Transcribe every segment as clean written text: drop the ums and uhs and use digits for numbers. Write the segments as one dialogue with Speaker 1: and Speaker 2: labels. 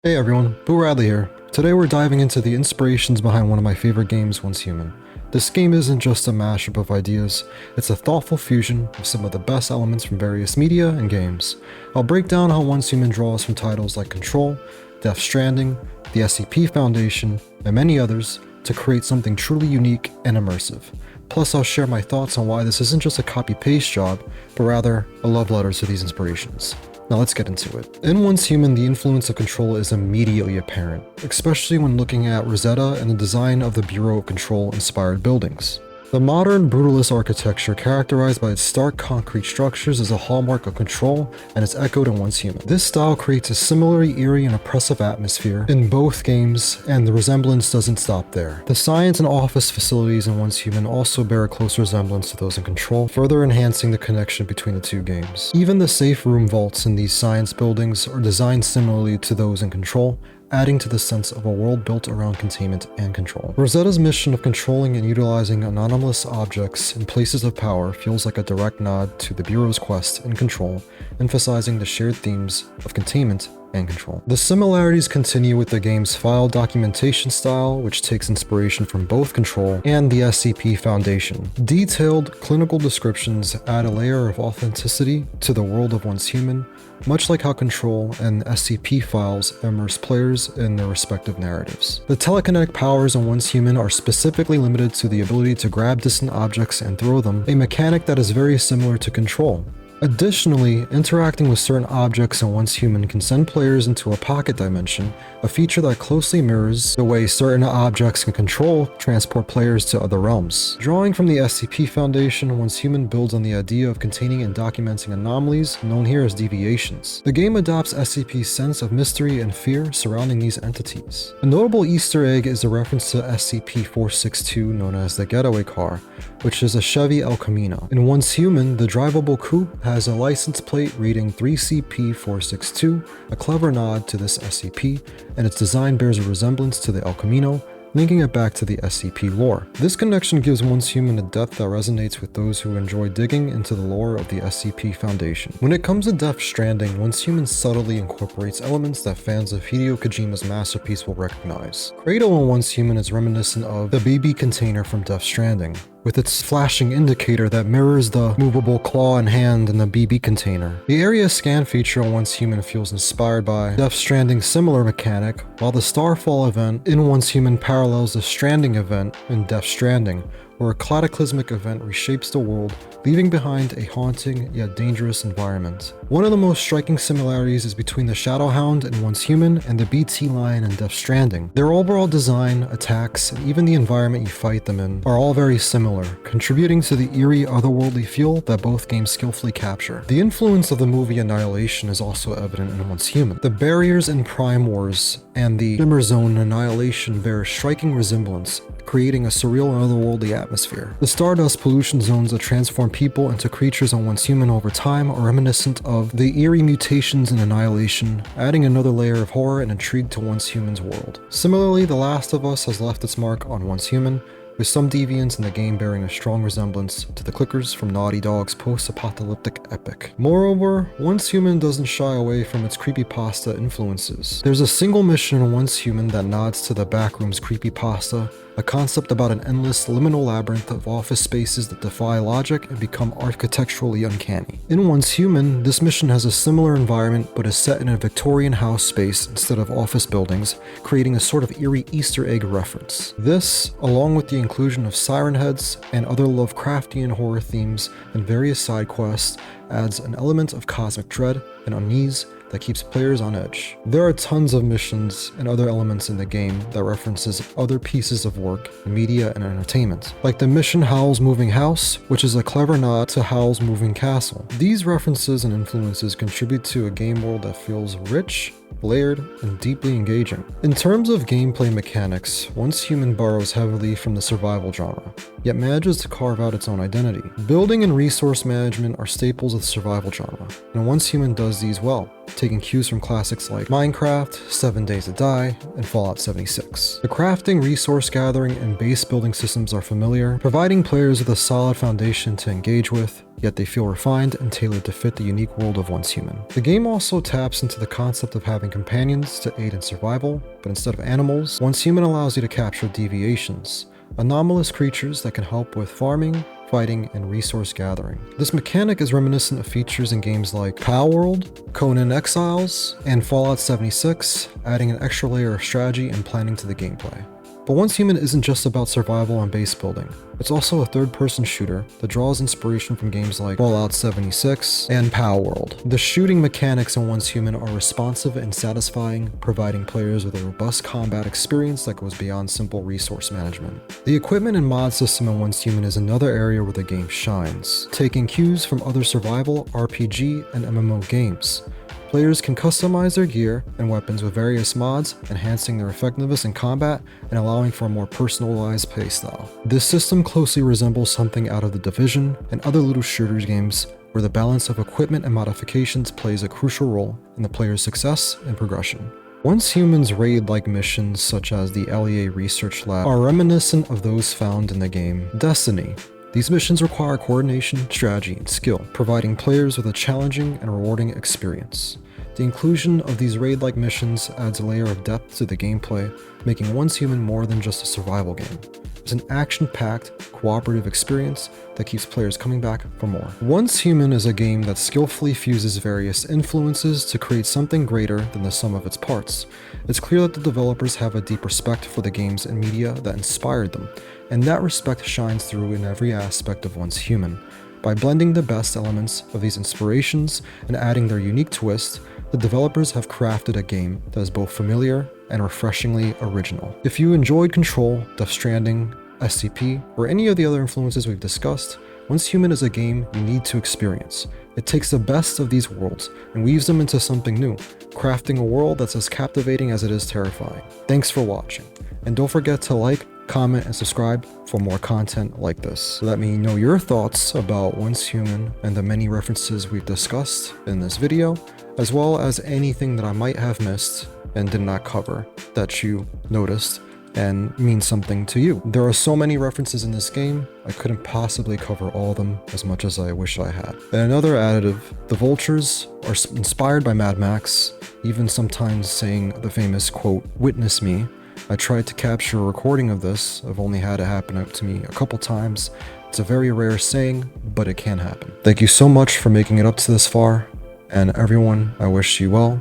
Speaker 1: Hey everyone, Boo Radley here. Today we're diving into the inspirations behind one of my favorite games, Once Human. This game isn't just a mashup of ideas, it's a thoughtful fusion of some of the best elements from various media and games. I'll break down how Once Human draws from titles like Control, Death Stranding, the SCP Foundation, and many others to create something truly unique and immersive. Plus I'll share my thoughts on why this isn't just a copy-paste job, but rather a love letter to these inspirations. Now let's get into it. In Once Human, the influence of Control is immediately apparent, especially when looking at Rosetta and the design of the Bureau of Control inspired buildings. The modern, brutalist architecture characterized by its stark concrete structures is a hallmark of Control and is echoed in Once Human. This style creates a similarly eerie and oppressive atmosphere in both games, and the resemblance doesn't stop there. The science and office facilities in Once Human also bear a close resemblance to those in Control, further enhancing the connection between the two games. Even the safe room vaults in these science buildings are designed similarly to those in Control, adding to the sense of a world built around containment and control. Rosetta's mission of controlling and utilizing anomalous objects in places of power feels like a direct nod to the Bureau's quest in Control, emphasizing the shared themes of containment and control. The similarities continue with the game's file documentation style, which takes inspiration from both Control and the SCP Foundation. Detailed clinical descriptions add a layer of authenticity to the world of Once Human, much like how Control and SCP files immerse players in their respective narratives. The telekinetic powers in Once Human are specifically limited to the ability to grab distant objects and throw them, a mechanic that is very similar to Control. Additionally, interacting with certain objects in Once Human can send players into a pocket dimension, a feature that closely mirrors the way certain objects in Control transport players to other realms. Drawing from the SCP Foundation, Once Human builds on the idea of containing and documenting anomalies, known here as deviations. The game adopts SCP's sense of mystery and fear surrounding these entities. A notable Easter egg is a reference to SCP-462, known as the Getaway Car, which is a Chevy El Camino. In Once Human, the drivable coupe has a license plate reading 3CP462, a clever nod to this SCP, and its design bears a resemblance to the El Camino, linking it back to the SCP lore. This connection gives Once Human a depth that resonates with those who enjoy digging into the lore of the SCP Foundation. When it comes to Death Stranding, Once Human subtly incorporates elements that fans of Hideo Kojima's masterpiece will recognize. Kratos in Once Human is reminiscent of the BB container from Death Stranding, with its flashing indicator that mirrors the movable claw and hand in the BB container. The area scan feature on Once Human feels inspired by Death Stranding's similar mechanic, while the Starfall event in Once Human parallels the Stranding event in Death Stranding, where a cataclysmic event reshapes the world, leaving behind a haunting yet dangerous environment. One of the most striking similarities is between the Shadowhound in Once Human and the BT Lion in Death Stranding. Their overall design, attacks, and even the environment you fight them in are all very similar, contributing to the eerie, otherworldly feel that both games skillfully capture. The influence of the movie Annihilation is also evident in Once Human. The barriers in Prime Wars and the Shimmer Zone Annihilation bear a striking resemblance, creating a surreal and otherworldly atmosphere. The Stardust pollution zones that transform people into creatures on Once Human over time are reminiscent of the eerie mutations in Annihilation, adding another layer of horror and intrigue to Once Human's world. Similarly, The Last of Us has left its mark on Once Human, with some deviants in the game bearing a strong resemblance to the clickers from Naughty Dog's post-apocalyptic epic. Moreover, Once Human doesn't shy away from its creepypasta influences. There's a single mission in Once Human that nods to the Backrooms creepypasta, a concept about an endless liminal labyrinth of office spaces that defy logic and become architecturally uncanny. In Once Human, this mission has a similar environment but is set in a Victorian house space instead of office buildings, creating a sort of eerie Easter egg reference. This, along with the inclusion of siren heads and other Lovecraftian horror themes in various side quests, adds an element of cosmic dread and unease that keeps players on edge. There are tons of missions and other elements in the game that references other pieces of work, media, and entertainment, like the mission Howl's Moving House, which is a clever nod to Howl's Moving Castle. These references and influences contribute to a game world that feels rich, layered, and deeply engaging. In terms of gameplay mechanics, Once Human borrows heavily from the survival genre, yet manages to carve out its own identity. Building and resource management are staples of the survival genre, and Once Human does these well, taking cues from classics like Minecraft, 7 Days to Die, and Fallout 76. The crafting, resource gathering, and base building systems are familiar, providing players with a solid foundation to engage with, yet they feel refined and tailored to fit the unique world of Once Human. The game also taps into the concept of having companions to aid in survival, but instead of animals, Once Human allows you to capture deviations, anomalous creatures that can help with farming, fighting, and resource gathering. This mechanic is reminiscent of features in games like Palworld, Conan Exiles, and Fallout 76, adding an extra layer of strategy and planning to the gameplay. But Once Human isn't just about survival and base building. It's also a third-person shooter that draws inspiration from games like Fallout 76 and Palworld. The shooting mechanics in Once Human are responsive and satisfying, providing players with a robust combat experience that goes beyond simple resource management. The equipment and mod system in Once Human is another area where the game shines, taking cues from other survival, RPG, and MMO games. Players can customize their gear and weapons with various mods, enhancing their effectiveness in combat and allowing for a more personalized playstyle. This system closely resembles something out of The Division and other looter shooters games, where the balance of equipment and modifications plays a crucial role in the player's success and progression. Once Human's raid-like missions, such as the LEA Research Lab, are reminiscent of those found in the game Destiny. These missions require coordination, strategy, and skill, providing players with a challenging and rewarding experience. The inclusion of these raid-like missions adds a layer of depth to the gameplay, making Once Human more than just a survival game. It's an action-packed, cooperative experience that keeps players coming back for more. Once Human is a game that skillfully fuses various influences to create something greater than the sum of its parts. It's clear that the developers have a deep respect for the games and media that inspired them, and that respect shines through in every aspect of Once Human. By blending the best elements of these inspirations and adding their unique twist, the developers have crafted a game that is both familiar and refreshingly original. If you enjoyed Control, Death Stranding, SCP, or any of the other influences we've discussed, Once Human is a game you need to experience. It takes the best of these worlds and weaves them into something new, crafting a world that's as captivating as it is terrifying. Thanks for watching, and don't forget to like, comment, and subscribe for more content like this. Let me know your thoughts about Once Human and the many references we've discussed in this video, as well as anything that I might have missed and did not cover that you noticed and means something to you. There are so many references in this game, I couldn't possibly cover all of them as much as I wish I had. And another additive, the vultures are inspired by Mad Max, even sometimes saying the famous quote, "Witness me." I tried to capture a recording of this. I've only had it happen to me a couple times. It's a very rare saying, but it can happen. Thank you so much for making it up to this far, and everyone, I wish you well.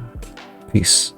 Speaker 1: Peace.